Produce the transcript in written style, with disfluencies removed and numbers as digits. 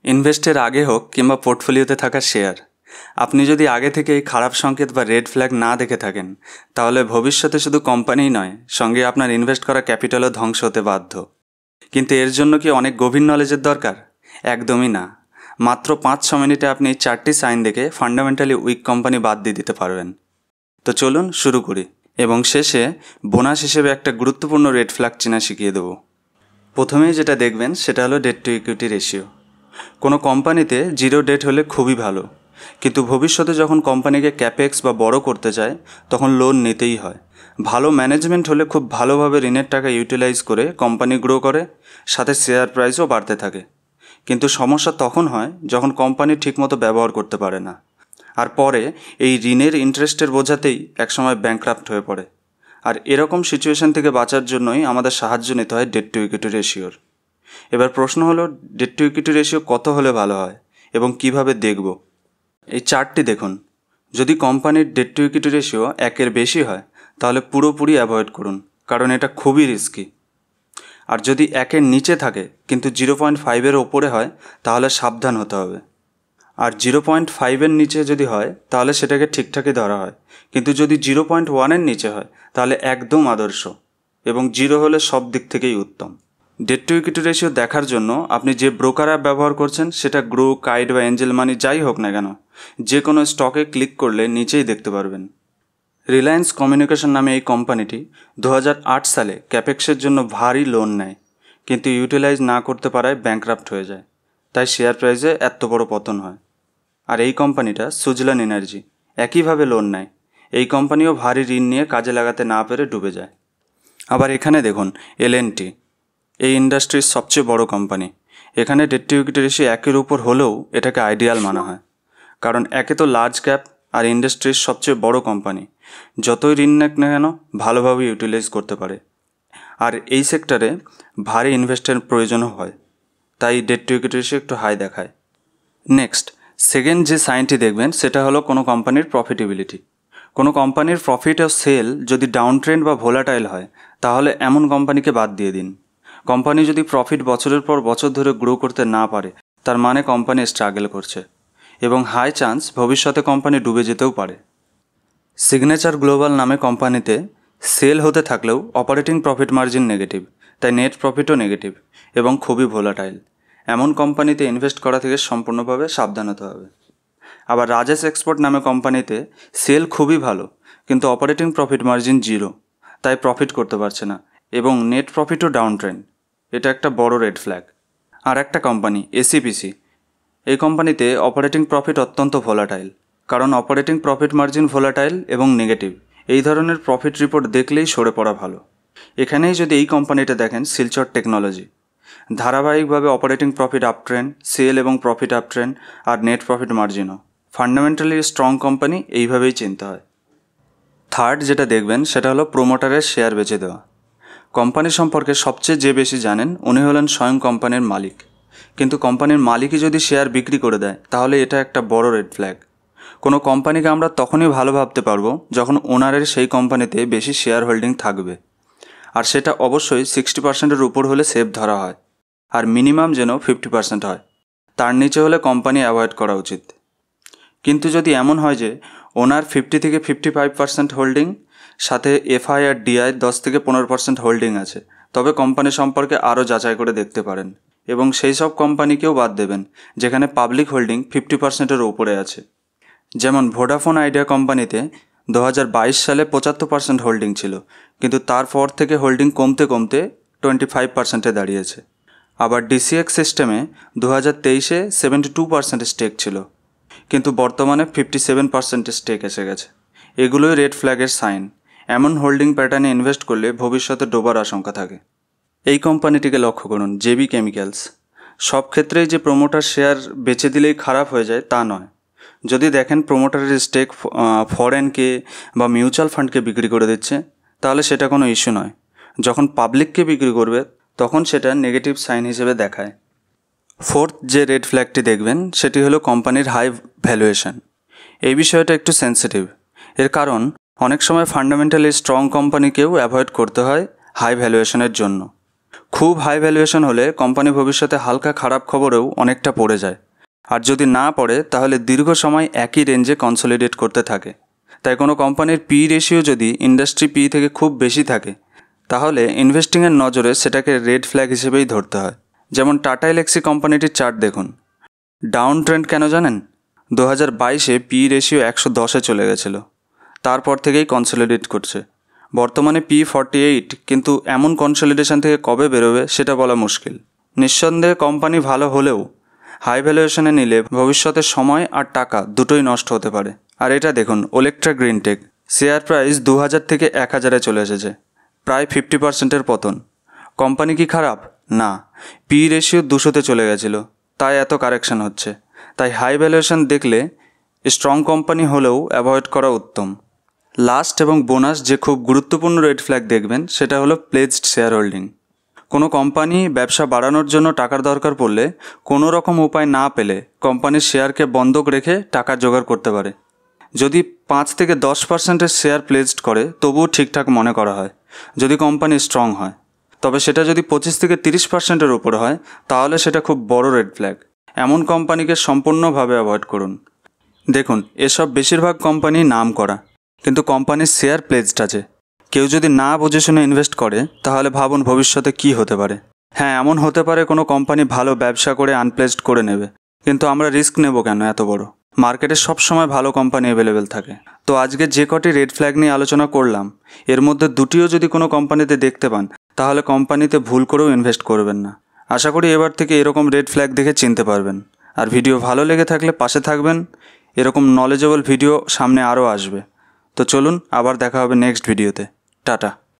ইনভেস্টের আগে হোক কিংবা পোর্টফোলিওতে থাকা শেয়ার, আপনি যদি আগে থেকে এই খারাপ সংকেত বা রেড ফ্ল্যাগ না দেখে থাকেন, তাহলে ভবিষ্যতে শুধু কোম্পানিই নয়, সঙ্গে আপনার ইনভেস্ট করা ক্যাপিটালও ধ্বংস হতে বাধ্য। কিন্তু এর জন্য কি অনেক গভীর নলেজের দরকার? একদমই না। মাত্র 5-6 মিনিটে আপনি এই 4টি সাইন দেখে ফান্ডামেন্টালি উইক কোম্পানি বাদ দিয়ে দিতে পারবেন। তো চলুন শুরু করি, এবং শেষে বোনাস হিসেবে একটা গুরুত্বপূর্ণ রেড ফ্ল্যাগ চেনা শিখিয়ে দেবো। প্রথমেই যেটা দেখবেন সেটা হলো ডেট টু ইকুইটি রেশিও। কোনো কোম্পানিতে জিরো ডেট হলে খুবই ভালো, কিন্তু ভবিষ্যতে যখন কোম্পানিকে ক্যাপেক্স বা বড় করতে চায় তখন লোন নিতেই হয়। ভালো ম্যানেজমেন্ট হলে খুব ভালোভাবে ঋণের টাকা ইউটিলাইজ করে কোম্পানি গ্রো করে, সাথে শেয়ার প্রাইসও বাড়তে থাকে। কিন্তু সমস্যা তখন হয় যখন কোম্পানি ঠিকমতো ব্যবহার করতে পারে না, আর পরে এই ঋণের ইন্টারেস্টের বোঝাতেই একসময় ব্যাংক্রাফট হয়ে পড়ে। আর এরকম সিচুয়েশন থেকে বাঁচার জন্যই আমাদের সাহায্য নিতে হয় ডেট টু ইকুইটি রেশিওর। এবার প্রশ্ন হলো, ডেট টু ইকুইটি রেশিও কত হলে ভালো হয় এবং কিভাবে দেখব? এই চার্টটি দেখুন। যদি কোম্পানির ডেট টু ইকুইটি রেশিও 1-এর বেশি হয় তাহলে পুরোপুরি অ্যাভয়েড করুন, কারণ এটা খুবই রিস্কি। আর যদি 1-এর নিচে থাকে কিন্তু 0.5-এর ওপরে হয় তাহলে সাবধান হতে হবে। আর 0.5-এর নিচে যদি হয় তাহলে সেটাকে ঠিকঠাকই ধরা হয়, কিন্তু যদি 0.1-এর নিচে হয় তাহলে একদম আদর্শ, এবং 0 হলে সব দিক থেকেই উত্তম। ডেট টু ইকুইটি রেশিও দেখার জন্য আপনি যে ব্রোকার অ্যাপ ব্যবহার করছেন, সেটা গ্রো, কাইট বা এঞ্জেল মানি যাই হোক না কেন, যে কোনো স্টকে ক্লিক করলে নিচেই দেখতে পারবেন। রিলায়েন্স কমিউনিকেশন নামে এই কোম্পানিটি 2008 সালে ক্যাপেক্সের জন্য ভারী লোন নেয়, কিন্তু ইউটিলাইজ না করতে পারায় ব্যাংক্রাফট হয়ে যায়। তাই শেয়ার প্রাইসে এত বড় পতন হয়। আর এই কোম্পানিটা সুজলান এনার্জি একইভাবে লোন নেয়। এই কোম্পানিও ভারী ঋণ নিয়ে কাজে লাগাতে না পেরে ডুবে যায়। আবার এখানে দেখুন L&T, এই ইন্ডাস্ট্রির সবচেয়ে বড় কোম্পানি। এখানে ডেট টু ইকুইটি রেশিও 1-এর উপর হলেও এটাকে আইডিয়াল মানা হয়, কারণ একে তো লার্জ ক্যাপ আর ইন্ডাস্ট্রির সবচেয়ে বড় কোম্পানি, যতই ঋণ নেক না কেন ভালোভাবে ইউটিলাইজ করতে পারে। আর এই সেক্টরে ভারী ইনভেস্টের প্রয়োজনও হয়, তাই ডেট টু ইকুইটি রেশিও একটু হাই দেখায়। নেক্সট, সেকেন্ড যে সাইনটি দেখবেন সেটা হলো কোনো কোম্পানির প্রফিটেবিলিটি। কোনো কোম্পানির প্রফিট ও সেল যদি ডাউন ট্রেন্ড বা ভোলাটাইল হয় তাহলে এমন কোম্পানিকে বাদ দিয়ে দিন। কোম্পানি যদি প্রফিট বছরের পর বছর ধরে গ্রো করতে না পারে, তার মানে কোম্পানি স্ট্রাগল করছে, এবং হাই চান্স ভবিষ্যতে কোম্পানি ডুবে যেতেও পারে। সিগনেচার গ্লোবাল নামে কোম্পানিতে সেল হতে থাকলেও অপারেটিং প্রফিট মার্জিন নেগেটিভ, তাই নেট প্রফিটও নেগেটিভ এবং খুবই ভোলাটাইল। এমন কোম্পানিতে ইনভেস্ট করা থেকে সম্পূর্ণভাবে সাবধান হতে হবে। আবার রাজেশ এক্সপোর্ট নামে কোম্পানিতে সেল খুবই ভালো, কিন্তু অপারেটিং প্রফিট মার্জিন 0, তাই প্রফিট করতে পারছে না, এবং নেট প্রফিটও ডাউন ট্রেন্ড। এটা একটা বড় রেড ফ্ল্যাগ। আর একটা কোম্পানি ACPC, এই কোম্পানিতে অপারেটিং প্রফিট অত্যন্ত ভোলাটাইল, কারণ অপারেটিং প্রফিট মার্জিন ভোলাটাইল এবং নেগেটিভ। এই ধরনের প্রফিট রিপোর্ট দেখলেই সরে পড়া ভালো। এখানেই যদি এই কোম্পানিটা দেখেন শিলচর টেকনোলজি, ধারাবাহিকভাবে operating profit up trend, sale এবং প্রফিট আপ ট্রেন্ড, আর নেট প্রফিট মার্জিনও। ফান্ডামেন্টালি স্ট্রং কোম্পানি এইভাবেই চিনতে হয়। থার্ড যেটা দেখবেন সেটা হলো প্রোমোটারের শেয়ার বেচে দেওয়া। কোম্পানি সম্পর্কে সবচেয়ে যে বেশি জানেন উনি হলেন স্বয়ং কোম্পানির মালিক, কিন্তু কোম্পানির মালিকই যদি শেয়ার বিক্রি করে দেয় তাহলে এটা একটা বড় রেড ফ্ল্যাগ। কোনো কোম্পানিকে আমরা তখনই ভালো ভাবতে পারবো যখন ওনারের সেই কোম্পানিতে বেশি শেয়ার হোল্ডিং থাকবে, আর সেটা অবশ্যই 60%-এর উপর হলে সেফ ধরা হয়, আর মিনিমাম যেন 50% হয়। তার নিচে হলে কোম্পানি অ্যাভয়েড করা উচিত। কিন্তু যদি এমন হয় যে ওনার 50 থেকে 55% হোল্ডিং, সাথে FI আর DI 10-15% হোল্ডিং আছে, তবে কোম্পানি সম্পর্কে আরও যাচাই করে দেখতে পারেন, এবং সেই সব কোম্পানিকেও বাদ দেবেন যেখানে পাবলিক হোল্ডিং 50%-এর উপরে আছে। যেমন ভোডাফোন আইডিয়া কোম্পানিতে 2022 সালে 75% হোল্ডিং ছিল, কিন্তু তারপর থেকে হোল্ডিং কমতে কমতে 25%-এ দাঁড়িয়েছে। আবার DCX সিস্টেমে 2023-এ 72% স্টেক ছিল, কিন্তু বর্তমানে 57% স্টেক এসে গেছে। এগুলোই রেড ফ্ল্যাগের সাইন। এমন হোল্ডিং প্যাটার্নে ইনভেস্ট করলে ভবিষ্যতে ডোবার আশঙ্কা থাকে। এই কোম্পানিটিকে লক্ষ্য করুন, JB কেমিক্যালস। সব ক্ষেত্রেই যে প্রোমোটার শেয়ার বেচে দিলেই খারাপ হয়ে যায় তা নয়। যদি দেখেন প্রোমোটারের স্টেক ফরেনকে বা মিউচুয়াল ফান্ডকে বিক্রি করে দিচ্ছে, তাহলে সেটা কোনো ইস্যু নয়। যখন পাবলিককে বিক্রি করবে তখন সেটা নেগেটিভ সাইন হিসেবে দেখায়। ফোর্থ যে রেড ফ্ল্যাগটি দেখবেন সেটি হলো কোম্পানির হাই ভ্যালুয়েশন। এই বিষয়টা একটু সেন্সিটিভ, এর কারণ অনেক সময় ফান্ডামেন্টালি স্ট্রং কোম্পানিকেও অ্যাভয়েড করতে হয় হাই ভ্যালুয়েশনের জন্য। খুব হাই ভ্যালুয়েশন হলে কোম্পানি ভবিষ্যতে হালকা খারাপ খবরেও অনেকটা পড়ে যায়, আর যদি না পড়ে তাহলে দীর্ঘ সময় একই রেঞ্জে কনসলিডেট করতে থাকে। তাই কোনো কোম্পানির পি রেশিও যদি ইন্ডাস্ট্রি পি থেকে খুব বেশি থাকে তাহলে ইনভেস্টিংয়ের নজরে সেটাকে রেড ফ্ল্যাগ হিসেবেই ধরতে হয়। যেমন টাটা এলএক্সি কোম্পানিটির চার্ট দেখুন। ডাউন ট্রেন্ড কেন জানেন? 2022-এ পি রেশিও 110-এ চলে গেছিলো, তারপর থেকেই কনসলিডেট করছে। বর্তমানে পি 48, কিন্তু এমন কনসলিডেশন থেকে কবে বেরোবে সেটা বলা মুশকিল। নিঃসন্দেহে কোম্পানি ভালো হলেও হাই ভ্যালুয়েশনে নিলে ভবিষ্যতে সময় আর টাকা দুটোই নষ্ট হতে পারে। আর এটা দেখুন, ওলেক্ট্রা গ্রিনটেক শেয়ার প্রাইস 2000 থেকে 1000-এ চলে এসেছে, প্রায় 50%-এর পতন। কোম্পানি কি খারাপ? না, পি রেশিও 200-তে চলে গেছিলো, তাই এত কারেকশন হচ্ছে। তাই হাই ভ্যালুয়েশন দেখলে স্ট্রং কোম্পানি হলেও অ্যাভয়েড করা উত্তম। লাস্ট এবং বোনাস যে খুব গুরুত্বপূর্ণ রেড ফ্ল্যাগ দেখবেন সেটা হলো প্লেজড শেয়ার হোল্ডিং। কোনো কোম্পানি ব্যবসা বাড়ানোর জন্য টাকার দরকার পড়লে কোনো রকম উপায় না পেলে কোম্পানির শেয়ারকে বন্ধক রেখে টাকা জোগাড় করতে পারে। যদি 5 থেকে 10%-এর শেয়ার প্লেজড করে তবুও ঠিকঠাক মনে করা হয় যদি কোম্পানি স্ট্রং হয়। তবে সেটা যদি 25 থেকে 30%-এর উপর হয় তাহলে সেটা খুব বড় রেড ফ্ল্যাগ। এমন কোম্পানিকে সম্পূর্ণভাবে অ্যাভয়েড করুন। দেখুন, এসব বেশিরভাগ কোম্পানি নাম করা, কিন্তু কোম্পানির শেয়ার প্লেজড আছে। কেউ যদি না বুঝে শুনে ইনভেস্ট করে তাহলে ভাবুন ভবিষ্যতে কি হতে পারে। হ্যাঁ, এমন হতে পারে কোনো কোম্পানি ভালো ব্যবসা করে আনপ্লেজড করে নেবে, কিন্তু আমরা রিস্ক নেব কেন এত বড়? মার্কেটে সবসময় ভালো কোম্পানি অ্যাভেলেবেল থাকে। তো আজকে যে কটি রেড ফ্ল্যাগ নিয়ে আলোচনা করলাম এর মধ্যে দুটিও যদি কোনো কোম্পানিতে দেখতে পান তাহলে কোম্পানিতে ভুল করেও ইনভেস্ট করবেন না। আশা করি এবার থেকে এরকম রেড ফ্ল্যাগ দেখে চিনতে পারবেন। আর ভিডিও ভালো লেগে থাকলে পাশে থাকবেন, এরকম নলেজেবল ভিডিও সামনে আরও আসবে। তো চলুন, আবার দেখা হবে নেক্সট ভিডিওতে। টাটা।